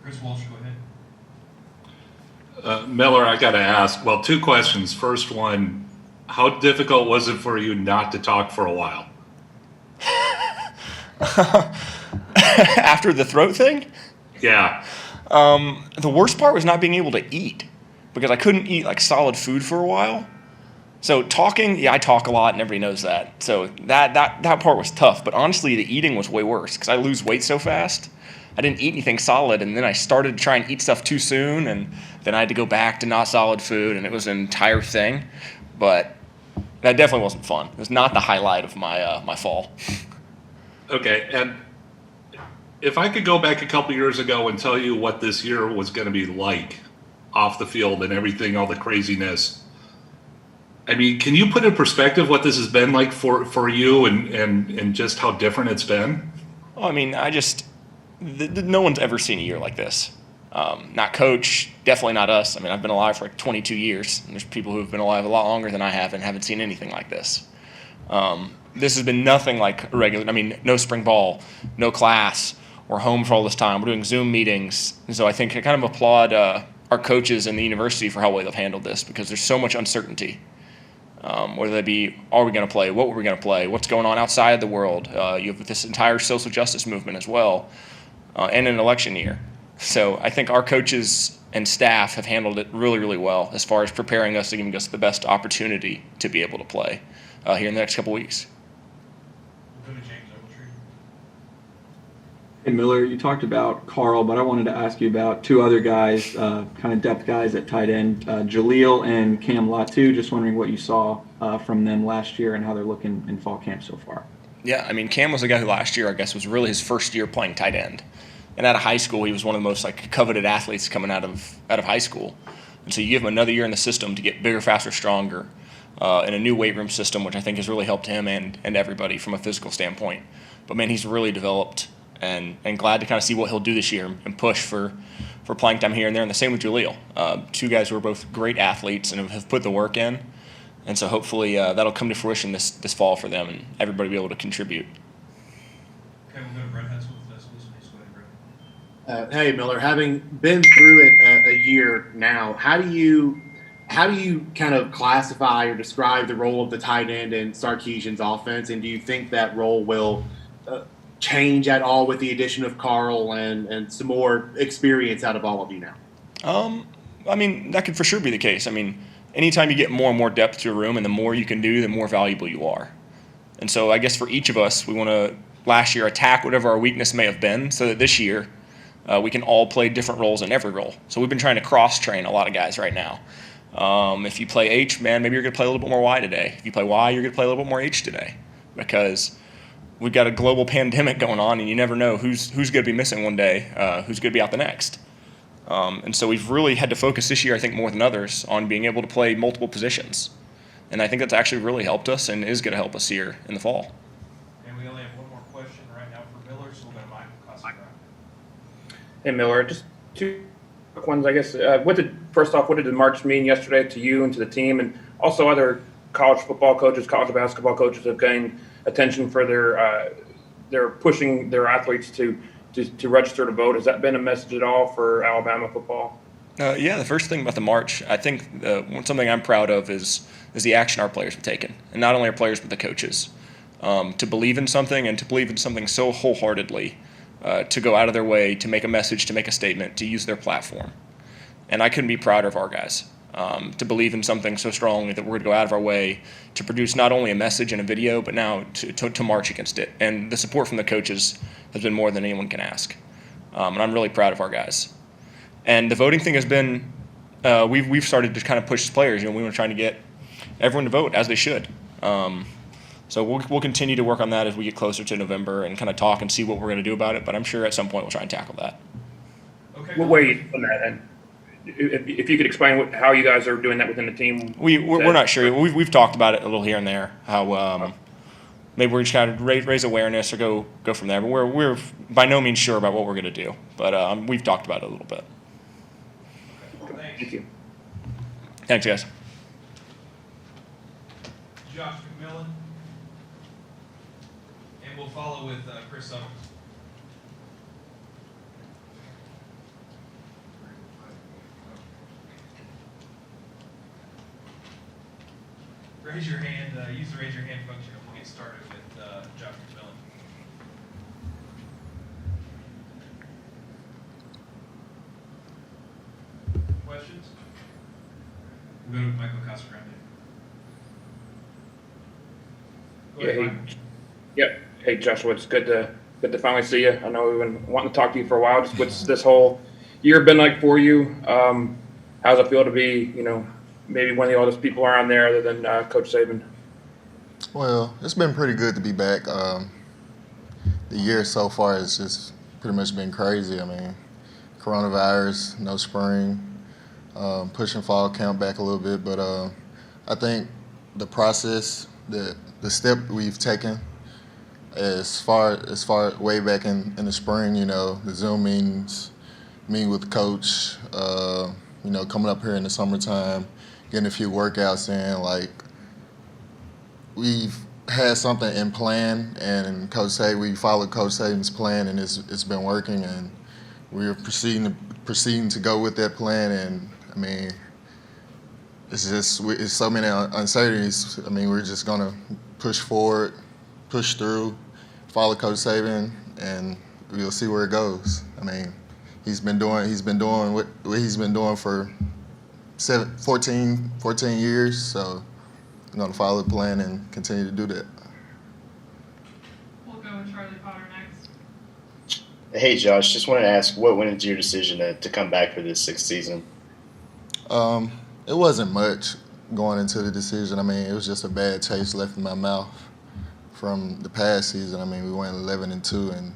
Chris Walsh, go ahead. Miller, I got to ask. Well, two questions. First one, how difficult was it for you not to talk for a while? After the throat thing? Yeah. The worst part was not being able to eat because I couldn't eat like solid food for a while. So talking, yeah, I talk a lot and everybody knows that. So that part was tough. But honestly, the eating was way worse because I lose weight so fast. I didn't eat anything solid, and then I started to try and eat stuff too soon, and then I had to go back to not solid food, and it was an entire thing. But that definitely wasn't fun. It was not the highlight of my fall. Okay. And if I could go back a couple years ago and tell you what this year was going to be like off the field and everything, all the craziness, I mean, can you put in perspective what this has been like for you and just how different it's been? Well, I mean, no one's ever seen a year like this. Not coach, definitely not us. I mean, I've been alive for like 22 years, and there's people who have been alive a lot longer than I have and haven't seen anything like this. This has been nothing like a regular, I mean, no spring ball, no class. We're home for all this time. We're doing Zoom meetings. And so I think I kind of applaud our coaches and the university for how well they've handled this because there's so much uncertainty. Whether that be, are we going to play? What were we going to play? What's going on outside of the world? You have this entire social justice movement as well, and an election year. So I think our coaches and staff have handled it really, really well as far as preparing us and giving us the best opportunity to be able to play here in the next couple weeks. We'll go to James Ogletree. Hey Miller, you talked about Carl, but I wanted to ask you about two other guys, kind of depth guys at tight end, Jaleel and Cam Latu. Just wondering what you saw from them last year and how they're looking in fall camp so far. Yeah, I mean, Cam was a guy who last year, I guess, was really his first year playing tight end. And out of high school, he was one of the most coveted athletes coming out of high school. And so you give him another year in the system to get bigger, faster, stronger, in a new weight room system, which I think has really helped him and everybody from a physical standpoint. But man, he's really developed. And glad to kind of see what he'll do this year and push for playing time here and there. And the same with Jaleel. Two guys who are both great athletes and have put the work in. And so hopefully that'll come to fruition this fall for them and everybody will be able to contribute. Okay, we'll go to Brett Hudson with us. Please go ahead, Brett. Hey Miller, having been through it a year now, how do you kind of classify or describe the role of the tight end in Sarkisian's offense, and do you think that role will change at all with the addition of Carl and some more experience out of all of you now? I mean, that could for sure be the case. I mean, anytime you get more and more depth to a room and the more you can do, the more valuable you are. And so I guess for each of us, we want to last year attack whatever our weakness may have been so that this year we can all play different roles in every role. So we've been trying to cross-train a lot of guys right now. If you play H, man, maybe you're going to play a little bit more Y today. If you play Y, you're going to play a little bit more H today because we've got a global pandemic going on, and you never know who's going to be missing one day, who's going to be out the next. And so we've really had to focus this year, I think, more than others, on being able to play multiple positions. And I think that's actually really helped us and is going to help us here in the fall. And we only have one more question right now for Miller, so we'll go to Michael Cosgrove. Hey Miller, just two quick ones, I guess. First off, what did the march mean yesterday to you and to the team, and also other college football coaches, college basketball coaches have gained attention for their pushing their athletes to register to vote. Has that been a message at all for Alabama football? Yeah, the first thing about the march, I think something I'm proud of is the action our players have taken, and not only our players but the coaches, to believe in something and to believe in something so wholeheartedly, to go out of their way to make a message, to make a statement, to use their platform. And I couldn't be prouder of our guys. To believe in something so strongly that we're going to go out of our way to produce not only a message and a video, but now to march against it. And the support from the coaches has been more than anyone can ask. And I'm really proud of our guys. And the voting thing has been, we've started to kind of push as players. We were trying to get everyone to vote as they should. So we'll continue to work on that as we get closer to November and kind of talk and see what we're going to do about it. But I'm sure at some point we'll try and tackle that. Okay. What way are you doing that? And if you could explain how you guys are doing that within the team. We're not sure. We've talked about it a little here and there. How maybe we're just kind of raise awareness or go from there. But we're by no means sure about what we're going to do. But we've talked about it a little bit. Okay, Thank you. Thanks, guys. Josh McMillon. And we'll follow with Chris Owens. raise your hand. Use the raise your hand function, and we'll get started with Josh McMillon. Questions? We'll go to Michael Casagrande. Go Yeah, ahead, hey, Mike. yep. Hey, Joshua, it's good to finally see you. I know we've been wanting to talk to you for a while. Just what's this whole year been like for you? How's it feel to be, maybe one of the oldest people around there other than Coach Saban? Well, it's been pretty good to be back. The year so far has just pretty much been crazy. I mean, coronavirus, no spring, pushing fall camp back a little bit, but I think the process, the step we've taken as far way back in the spring, the Zoom meetings, meeting with the coach, coming up here in the summertime, getting a few workouts in, like we've had something in plan, and we followed Coach Saban's plan, and it's been working, and we're proceeding to go with that plan. And I mean, it's so many uncertainties. I mean, we're just gonna push forward, push through, follow Coach Saban, and we'll see where it goes. I mean, he's been doing what he's been doing for 14 years, so I'm going to follow the plan and continue to do that. We'll go with Charlie Potter next. Hey, Josh, just wanted to ask what went into your decision to come back for this sixth season? It wasn't much going into the decision. I mean, it was just a bad taste left in my mouth from the past season. I mean, we went 11-2, and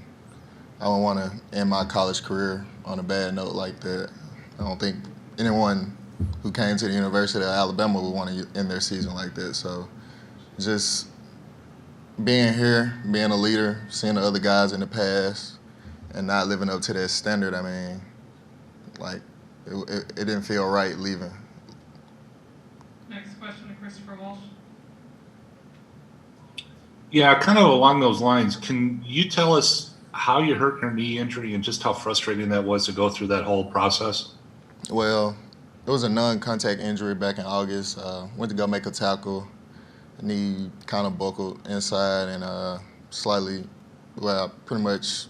I don't want to end my college career on a bad note like that. I don't think anyone who came to the University of Alabama would want to end their season like that. So just being here, being a leader, seeing the other guys in the past, and not living up to that standard, I mean, like, it didn't feel right leaving. Next question to Christopher Walsh. Yeah, kind of along those lines. Can you tell us how you hurt your knee injury and just how frustrating that was to go through that whole process? Well, it was a non-contact injury back in August. Went to go make a tackle. Knee kind of buckled inside and pretty much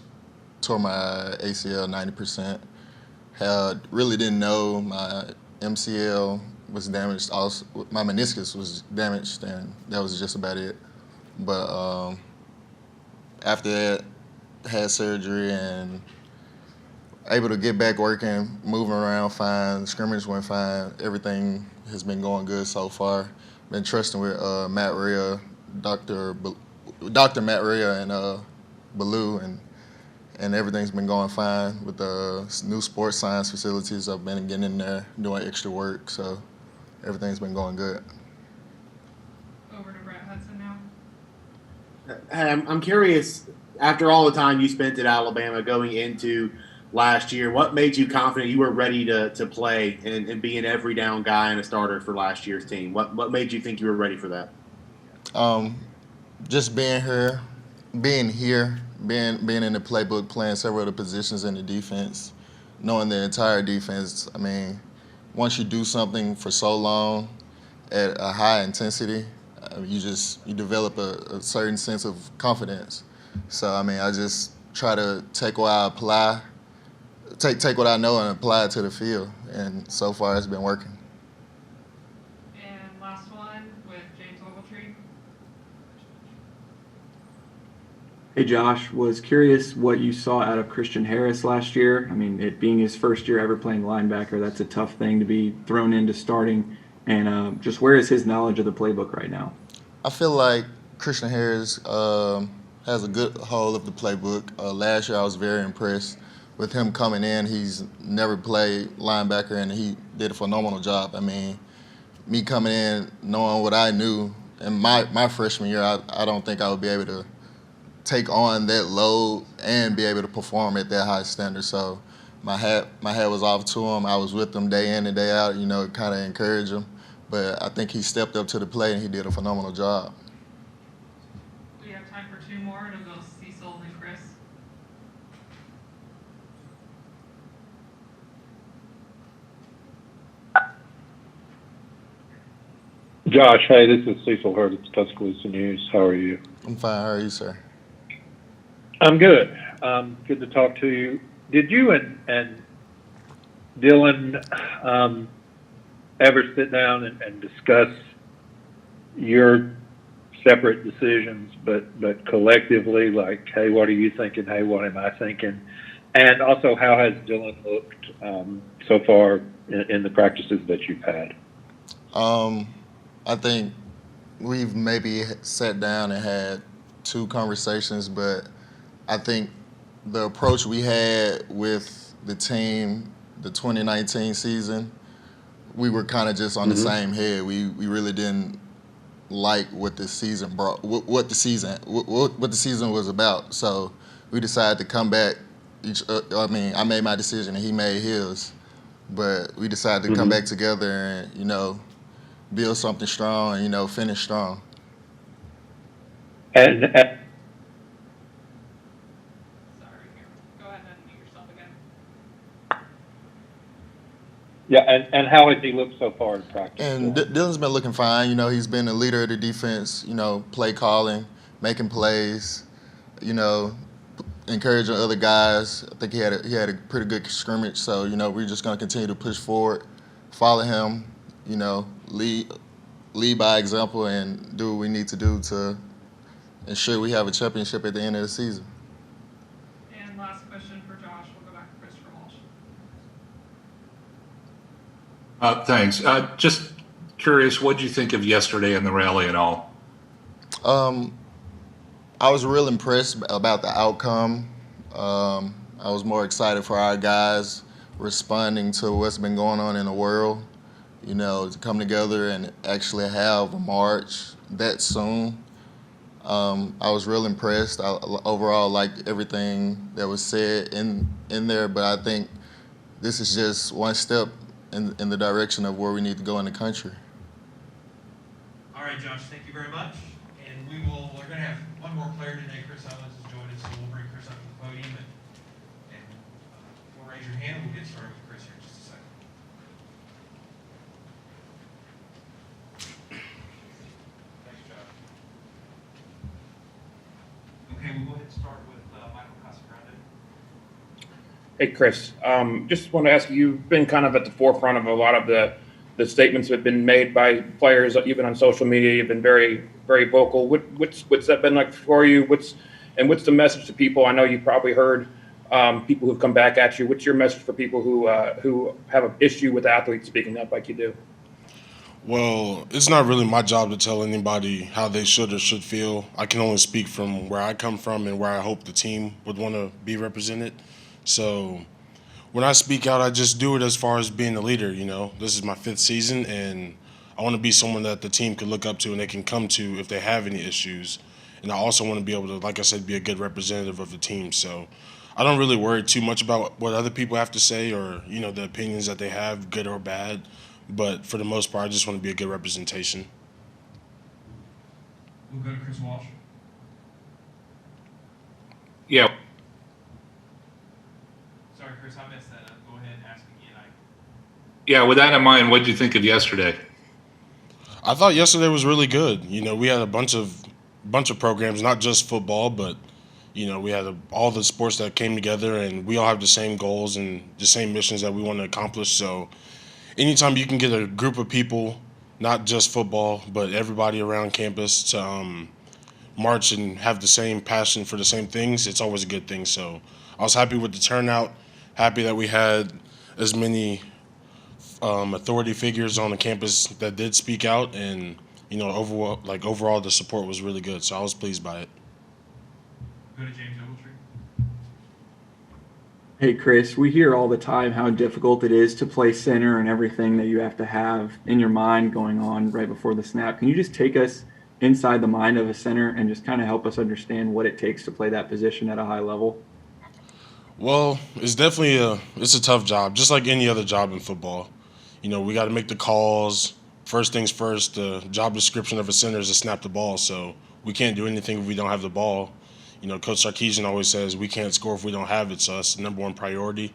tore my ACL 90%. Really didn't know my MCL was damaged. Also, my meniscus was damaged, and that was just about it. But after that, had surgery and able to get back working, moving around fine. Scrimmage went fine. Everything has been going good so far. Been trusting with Matt Rhea, Dr. Matt Rhea and Ballou, and everything's been going fine with the new sports science facilities. I've been getting in there doing extra work, so everything's been going good. Over to Brett Hudson now. Hey, I'm curious, after all the time you spent at Alabama going into last year, what made you confident you were ready to play and be an every down guy and a starter for last year's team? What made you think you were ready for that? Just being here, being in the playbook, playing several of the positions in the defense, knowing the entire defense. I mean, once you do something for so long at a high intensity, you develop a certain sense of confidence. So I mean, I just try to take what I apply. Take what I know and apply it to the field, and so far it's been working. And last one with James Ogletree. Hey Josh, was curious what you saw out of Christian Harris last year. I mean, it being his first year ever playing linebacker, that's a tough thing to be thrown into starting. And just where is his knowledge of the playbook right now? I feel like Christian Harris has a good hold of the playbook. Last year I was very impressed with him coming in. He's never played linebacker, and he did a phenomenal job. I mean, me coming in knowing what I knew in my freshman year, I don't think I would be able to take on that load and be able to perform at that high standard. So my hat was off to him. I was with him day in and day out, kind of encourage him. But I think he stepped up to the plate, and he did a phenomenal job. We have time for two more, and it'll go Cecil and Chris. Josh, hey, this is Cecil Hurd at the Tuscaloosa News. How are you? I'm fine. How are you, sir? I'm good. Good to talk to you. Did you and Dylan ever sit down and discuss your separate decisions, but collectively, like, hey, what are you thinking? Hey, what am I thinking? And also, how has Dylan looked so far in the practices that you've had? I think we've maybe sat down and had 2 conversations, but I think the approach we had with the team, the 2019 season, we were kind of just on the same head. We really didn't like what the season brought, what the season was about. So we decided to come back. I made my decision and he made his, but we decided to come back together and build something strong and finish strong. And Sorry, go ahead and unmute yourself again. yeah, and how has he looked so far in practice? And Dylan's been looking fine. He's been a leader of the defense. Play calling, making plays. Encouraging other guys. I think he had a pretty good scrimmage. So we're just going to continue to push forward, follow him. Lead by example, and do what we need to do to ensure we have a championship at the end of the season. And last question for Josh. We'll go back to Christopher Walsh. Thanks. Just curious, what did you think of yesterday in the rally and all? I was real impressed about the outcome. I was more excited for our guys responding to what's been going on in the world. To come together and actually have a march that soon. I was real impressed. I overall liked everything that was said in there, but I think this is just one step in the direction of where we need to go in the country. All right, Josh, thank you very much. And we're going to have one more player today. Chris Owens has joined us, so we'll bring Chris up to the podium. And if you'll raise your hand, we'll get started with Chris here in just a second. Thanks, Josh. Okay, we'll go ahead and start with Michael Casagrande. Hey, Chris, just want to ask you, you've been kind of at the forefront of a lot of the statements that have been made by players, even on social media. You've been very, very vocal. What's that been like for you? What's the message to people? I know you've probably heard people who've come back at you. What's your message for people who have an issue with athletes speaking up like you do? Well, it's not really my job to tell anybody how they should or should feel. I can only speak from where I come from and where I hope the team would want to be represented. So when I speak out, I just do it as far as being a leader. This is my 5th season, and I want to be someone that the team could look up to and they can come to if they have any issues. And I also want to be able to, like I said, be a good representative of the team. So I don't really worry too much about what other people have to say or, the opinions that they have, good or bad. But for the most part, I just want to be a good representation. We'll go to Chris Walsh. Yeah. Sorry, Chris, I messed that up. Go ahead and ask again. Yeah, with that in mind, what did you think of yesterday? I thought yesterday was really good. We had a bunch of programs, not just football, but we had all the sports that came together, and we all have the same goals and the same missions that we want to accomplish. So anytime you can get a group of people, not just football, but everybody around campus to march and have the same passion for the same things, it's always a good thing. So I was happy with the turnout, happy that we had as many authority figures on the campus that did speak out, and overall the support was really good. So I was pleased by it. Go to James Ogletree. Hey, Chris, we hear all the time how difficult it is to play center and everything that you have to have in your mind going on right before the snap. Can you just take us inside the mind of a center and just kind of help us understand what it takes to play that position at a high level? Well, it's definitely a tough job, just like any other job in football. We got to make the calls. First things first, the job description of a center is to snap the ball, so we can't do anything if we don't have the ball. Coach Sarkisian always says we can't score if we don't have it, so that's the number one priority.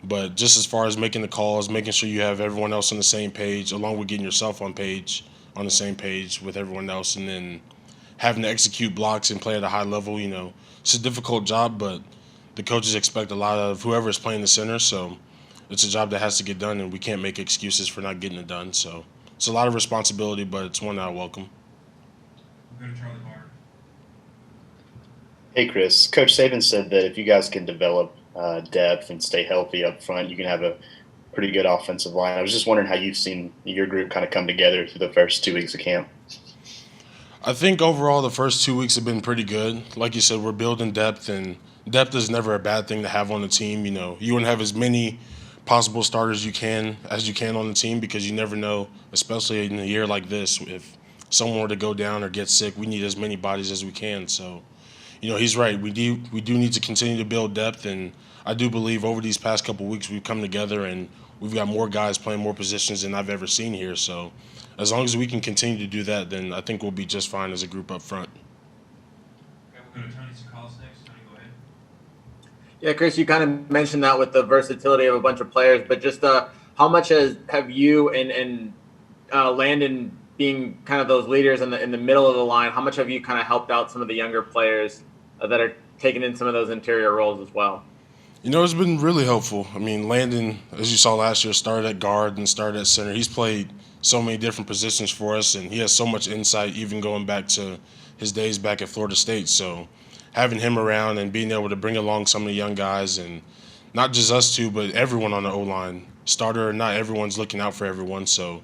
But just as far as making the calls, making sure you have everyone else on the same page, along with getting yourself on on the same page with everyone else, and then having to execute blocks and play at a high level. It's a difficult job, but the coaches expect a lot of whoever is playing the center, so it's a job that has to get done, and we can't make excuses for not getting it done. So it's a lot of responsibility, but it's one that I welcome. We'll go to Charlie Barr. Hey, Chris. Coach Saban said that if you guys can develop depth and stay healthy up front, you can have a pretty good offensive line. I was just wondering how you've seen your group kind of come together through the first 2 weeks of camp. I think overall the first 2 weeks have been pretty good. Like you said, we're building depth, and depth is never a bad thing to have on the team. You want to have as many possible starters as you can on the team, because you never know, especially in a year like this, if someone were to go down or get sick, we need as many bodies as we can. So, he's right. We do need to continue to build depth, and I do believe over these past couple of weeks we've come together and we've got more guys playing more positions than I've ever seen here. So as long as we can continue to do that, then I think we'll be just fine as a group up front. Okay, we'll go to Tony Sakalas next. Tony, go ahead. Yeah, Chris, you kind of mentioned that with the versatility of a bunch of players, but just how much have you and Landon being kind of those leaders in the middle of the line, how much have you kind of helped out some of the younger players that are taking in some of those interior roles as well? It's been really helpful. I mean, Landon, as you saw last year, started at guard and started at center. He's played so many different positions for us, and he has so much insight, even going back to his days back at Florida State. So having him around and being able to bring along some of the young guys, and not just us two, but everyone on the O-line, starter or not, everyone's looking out for everyone. So,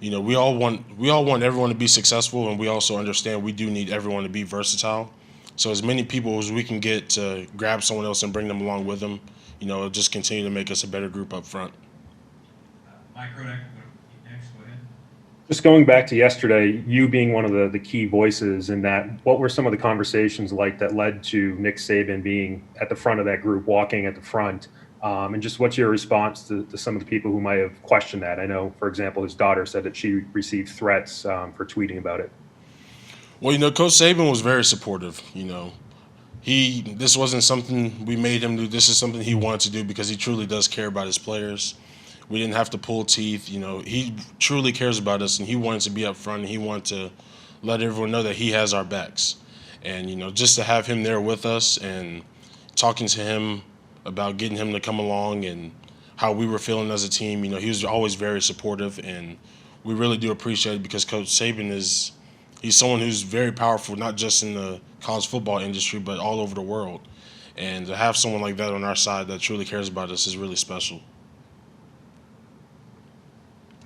we all want everyone to be successful, and we also understand we do need everyone to be versatile. So as many people as we can get to grab someone else and bring them along with them, it'll just continue to make us a better group up front. Mike Rodak, next, go ahead. Just going back to yesterday, you being one of the key voices in that, what were some of the conversations like that led to Nick Saban being at the front of that group, walking at the front? And just what's your response to some of the people who might have questioned that? I know, for example, his daughter said that she received threats for tweeting about it. Well, Coach Saban was very supportive. This wasn't something we made him do. This is something he wanted to do because he truly does care about his players. We didn't have to pull teeth. He truly cares about us, and he wanted to be up front, and he wanted to let everyone know that he has our backs. And, just to have him there with us and talking to him about getting him to come along and how we were feeling as a team, he was always very supportive, and we really do appreciate it because Coach Saban he's someone who's very powerful, not just in the college football industry, but all over the world. And to have someone like that on our side that truly cares about us is really special.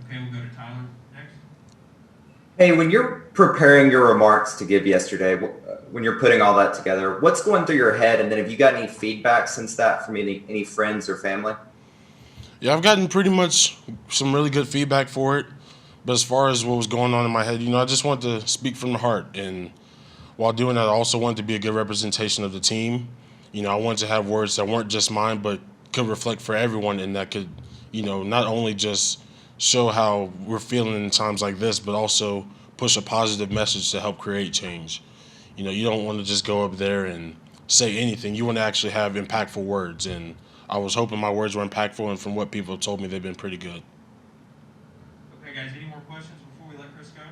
Okay, we'll go to Tyler next. Hey, when you're preparing your remarks to give yesterday, when you're putting all that together, what's going through your head? And then have you got any feedback since that from any friends or family? Yeah, I've gotten pretty much some really good feedback for it. But as far as what was going on in my head, I just wanted to speak from the heart. And while doing that, I also wanted to be a good representation of the team. I wanted to have words that weren't just mine, but could reflect for everyone, and that could, not only just show how we're feeling in times like this, but also push a positive message to help create change. You don't want to just go up there and say anything. You want to actually have impactful words. And I was hoping my words were impactful, and from what people have told me, they've been pretty good. Okay, guys, any more questions before we let Chris go?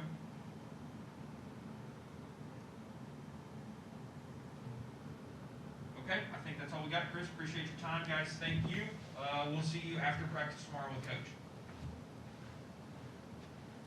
Okay, I think that's all we got. Chris, appreciate your time, guys. Thank you. We'll see you after practice tomorrow with Coach.